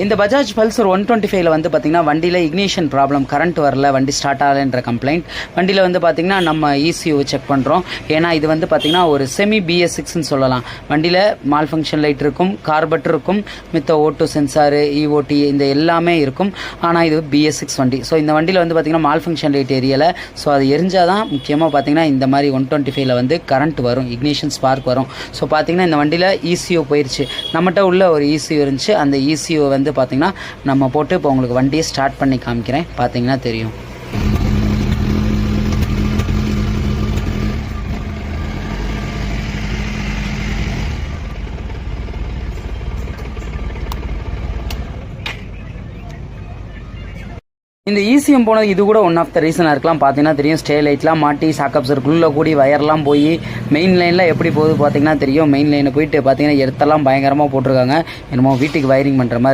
இந்த பஜாஜ் பல்சர் 125ல வந்து பார்த்திங்கன்னா வண்டியில் இக்னிஷன் ப்ராப்ளம், கரண்ட் வரல, வண்டி ஸ்டார்ட் ஆகலைன்ற கம்ப்ளைண்ட். வண்டியில் வந்து பார்த்திங்கன்னா நம்ம ECU செக் பண்ணுறோம். ஏன்னா இது வந்து பார்த்திங்கன்னா ஒரு செமி BS6ன்னு சொல்லலாம். வண்டியில் மால் ஃபங்க்ஷன் லைட் இருக்கும், கார்பெட்டர் இருக்கும், மித்த O2 சென்சாரு, EOT இந்த எல்லாமே இருக்கும். ஆனால் இது BS6 வண்டி. ஸோ இந்த வண்டியில் வந்து பார்த்திங்கன்னா மால் ஃபங்க்ஷன் லைட் எரியலை. ஸோ அது எரிஞ்சால் தான் முக்கியமாக பார்த்திங்கன்னா இந்த மாதிரி 125ல வந்து கரண்ட் வரும், இக்னிஷன் ஸ்பார்க் வரும். ஸோ பார்த்திங்கன்னா இந்த வண்டியில் ECU போயிடுச்சு. நம்மகிட்ட உள்ள ஒரு ECU இருந்துச்சு. அந்த ECU வந்து பார்த்தீங்கன்னா நம்ம போட்டு இப்போ உங்களுக்கு வண்டியை ஸ்டார்ட் பண்ணி காமிக்கிறேன், பார்த்தீங்கன்னா தெரியும். இந்த ECM போனது இது கூட ஒன் ஆஃப் த ரீசனாக இருக்கலாம். பார்த்தீங்கன்னா தெரியும், ஸ்டே லைட்லாம் மாட்டி சாக்கப்சருக்குள்ளே கூடி வயர்லாம் போய் மெயின் லைனில் எப்படி போகுது பார்த்தீங்கன்னா தெரியும். மெயின் லைனை போயிட்டு பார்த்தீங்கன்னா எர்த்தெல்லாம் பயங்கரமாக போட்டிருக்காங்க. என்னமோ வீட்டுக்கு வயரிங் பண்ணுற மாதிரி.